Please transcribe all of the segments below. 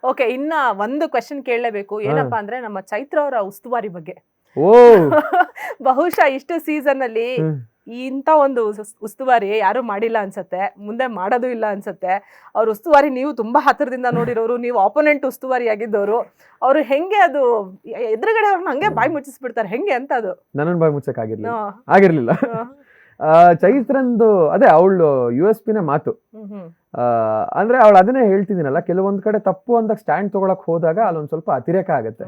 Okay, ಇನ್ನ ಒಂದು question ಕೇಳಲೇಬೇಕು. ಏನಪ್ಪಾ ಅಂದ್ರೆ ನಮ್ಮ ಚೈತ್ರ ಅವರ ಉಸ್ತುವಾರಿ ಬಗ್ಗೆ. ಓ ಬಹುಶಃ ಇಷ್ಟು ಸೀಸನ್ ಅಲ್ಲಿ ಇಂತ ಒಂದು ಉಸ್ತುವಾರಿ ಯಾರು ಮಾಡಿಲ್ಲ ಅನ್ಸತ್ತೆ, ಮುಂದೆ ಮಾಡೋದು ಇಲ್ಲ ಅನ್ಸತ್ತೆ. ಅವ್ರ ಉಸ್ತುವಾರಿ ನೀವು ತುಂಬಾ ಹತ್ತಿರದಿಂದ ನೋಡಿರೋರು, ನೀವು ಆಪೋನೆಂಟ್ ಉಸ್ತುವಾರಿ ಆಗಿದ್ದವರು. ಅವ್ರು ಹೆಂಗೆ ಅದು ಎದುರುಗಡೆ ಅವ್ರನ್ನ ಹಂಗೆ ಬಾಯಿ ಮುಚ್ಚಿಸ್ಬಿಡ್ತಾರೆ, ಹೆಂಗೆ ಅಂತ ಅದು? ನನ್ನನ್ ಬಾಯಿ ಮುಚ್ಚಕ್ ಆಗಿರ್ಲಿಲ್ಲ. ಚೈತ್ರಂದು ಅದೇ ಅವಳು USP ನೇ ಮಾತು. ಅಂದ್ರೆ ಅವಳು ಅದನ್ನೇ ಹೇಳ್ತಿದ್ದೀನಲ್ಲ, ಕೆಲವೊಂದ್ ಕಡೆ ತಪ್ಪು ಅಂತ ಸ್ಟ್ಯಾಂಡ್ ತಗೊಳಕ್ ಹೋದಾಗ ಅಲ್ಲೊಂದ್ ಸ್ವಲ್ಪ ಅತಿರೇಕ ಆಗತ್ತೆ.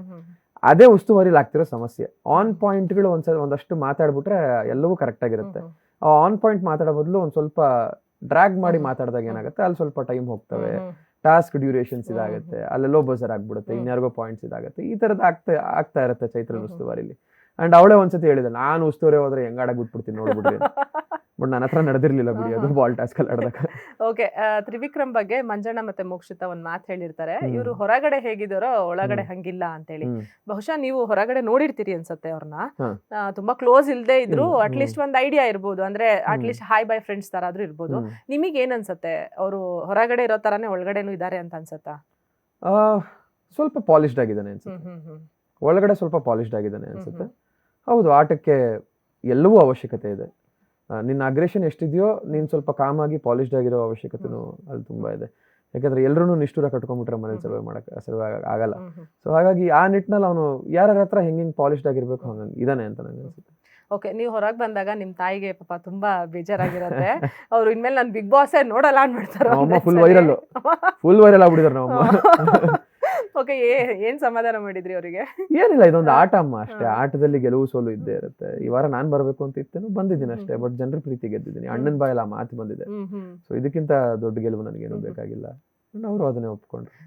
ಅದೇ ಉಸ್ತುವಾರಿಲಿ ಆಗ್ತಿರೋ ಸಮಸ್ಯೆ. ಆನ್ ಪಾಯಿಂಟ್ಗಳು ಒಂದಷ್ಟು ಮಾತಾಡ್ಬಿಟ್ರೆ ಎಲ್ಲವೂ ಕರೆಕ್ಟ್ ಆಗಿರುತ್ತೆ. ಆನ್ ಪಾಯಿಂಟ್ ಮಾತಾಡೋ ಬದಲು ಒಂದ್ ಸ್ವಲ್ಪ ಡ್ರ್ಯಾಗ್ ಮಾಡಿ ಮಾತಾಡಿದಾಗ ಏನಾಗುತ್ತೆ, ಅಲ್ಲಿ ಸ್ವಲ್ಪ ಟೈಮ್ ಹೋಗ್ತವೆ, ಟಾಸ್ಕ್ ಡ್ಯೂರೇಷನ್ಸ್ ಇದಾಗುತ್ತೆ, ಅಲ್ಲೆಲ್ಲೋ ಬಜರ್ ಆಗ್ಬಿಡುತ್ತೆ, ಇನ್ಯಾರಿಗೋ ಪಾಯಿಂಟ್ಸ್ ಇದಾಗುತ್ತೆ. ಈ ತರದ್ ಆಗ್ತಾ ಇರುತ್ತೆ ಚೈತ್ರನ ಉಸ್ತುವಾರಿಲಿ. ಅಂಡ್ ಅವಳೇ ಒಂದ್ಸತಿ ಹೇಳಿದೆ, ನಾನು ಉಸ್ತುವಾರಿ ಹೋದ್ರೆ ಹೆಂಗಾಡಕ್ ಬಿಟ್ಬಿಡ್ತೀನಿ ನೋಡ್ಬಿಡ್ರಿ. ಬಟ್ ನನ್ನ ಹತ್ರ ನಡೆದಿರ್ಲಿಲ್ಲ ಬಿಡಿ, ಅದು ಬಾಲ್ ಟಾಸ್ಕ್ ಅಲ್ಲಿ ಆಡ್ದಾಗ. ಓಕೆ, ತ್ರಿವಿಕ್ರಮ್ ಬಗ್ಗೆ ಮಂಜಣ್ಣ ಮತ್ತೆ ಮೋಕ್ಷಿತಾ ಒಂದ್ ಮಾತು ಹೇಳಿರ್ತಾರೆ, ಇವರು ಹೊರಗಡೆ ಹೇಗಿದಾರೋ ಒಳಗಡೆ ಹಂಗಿಲ್ಲ ಅಂತೇಳಿ. ಬಹುಶಃ ನೀವು ಹೊರಗಡೆ ನೋಡಿರ್ತೀರಿ ಅನ್ಸತ್ತೆ ಅವ್ರನ್ನ. ತುಂಬಾ ಕ್ಲೋಸ್ ಇಲ್ದೇ ಇದ್ರು ಅಟ್ಲೀಸ್ಟ್ ಒಂದ್ ಐಡಿಯಾ ಇರ್ಬೋದು, ಅಂದ್ರೆ ಅಟ್ಲೀಸ್ಟ್ ಹಾಯ್ ಬೈ ಫ್ರೆಂಡ್ಸ್ ತರ ಆದ್ರೂ ಇರ್ಬೋದು. ನಿಮಗೆ ಏನ್ ಅನ್ಸತ್ತೆ, ಅವರು ಹೊರಗಡೆ ಇರೋ ತರಾನೇ ಒಳಗಡೆನೂ ಇದಾರೆ ಅಂತ ಅನ್ಸತ್ತಾ? ಸ್ವಲ್ಪ ಪಾಲಿಶ್ಡ್ ಆಗಿದ್ದಾನೆ ಅನ್ಸುತ್ತೆ, ಒಳಗಡೆ ಸ್ವಲ್ಪ ಪಾಲಿಶ್ಡ್ ಆಗಿದ್ದಾನೆ ಅನ್ಸುತ್ತೆ. ಹೌದು, ಆಟಕ್ಕೆ ಎಲ್ಲವೂ ಅವಶ್ಯಕತೆ ಇದೆ. ನಿನ್ನ ಅಗ್ರೆಷನ್ ಎಷ್ಟಿದೆಯೋ ನೀನ್ ಸ್ವಲ್ಪ ಕಾಮ್ ಆಗಿ ಪಾಲಿಶ್ಡ್ ಆಗಿರೋ ಅವಶ್ಯಕತೆನೂ ಅಲ್ಲಿ ತುಂಬಾ ಇದೆ. ಯಾಕಂದ್ರೆ ಎಲ್ಲರೂ ನಿಷ್ಠೂರ ಕಟ್ಕೊಂಡ್ಬಿಟ್ರೆ ಮನೇಲಿ ಸರ್ವೇ ಆಗಲ್ಲ. ಸೊ ಹಾಗಾಗಿ ಆ ನಿಟ್ಟಿನಲ್ಲಿ ಅವನು ಯಾರ ಹತ್ರ ಹೆಂಗ್ ಪಾಲಿಶ್ಡ್ ಆಗಿರ್ಬೇಕು ಹಂಗ ಇದಾನೆ ಅಂತ ನಂಗೆ ಅನ್ಸುತ್ತೆ. ಓಕೆ, ನೀವು ಹೊರಗೆ ಬಂದಾಗ ನಿಮ್ ತಾಯಿಗೆ ಪಾಪ ತುಂಬಾ ಬೇಜಾರಾಗಿರತ್ತೆ. ಅವ್ರು ಇನ್ಮೇಲೆ ನಾನು ಬಿಗ್ ಬಾಸ್ ನೋಡಲ್ಲ ಅನ್ಬಿಡ್ತಾರ. ಫುಲ್ ವೈರಲ್ ಆಗ್ಬಿಟ್ಟಿದಾರೆ ನಾವು. ಓಕೆ, ಏನ್ ಸಮಾಧಾನ ಮಾಡಿದ್ರಿ ಅವರಿಗೆ? ಏನಿಲ್ಲ, ಇದೊಂದು ಆಟ ಅಮ್ಮ ಅಷ್ಟೇ. ಆಟದಲ್ಲಿ ಗೆಲುವು ಸೋಲು ಇದ್ದೇ ಇರುತ್ತೆ. ಈ ವಾರ ನಾನ್ ಬರ್ಬೇಕು ಅಂತ ಇತ್ತೇನು, ಬಂದಿದ್ದೀನಿ ಅಷ್ಟೇ. ಬಟ್ ಜನರ ಪ್ರೀತಿ ಗೆದ್ದಿದ್ದೀನಿ, ಅಣ್ಣನ ಬಾಯಲ್ಲ ಮಾತು ಬಂದಿದೆ. ಸೊ ಇದಕ್ಕಿಂತ ದೊಡ್ಡ ಗೆಲುವು ನನಗೇನು ಬೇಕಾಗಿಲ್ಲ. ಅವರು ಅದನ್ನೇ ಒಪ್ಕೊಂಡ್ರು.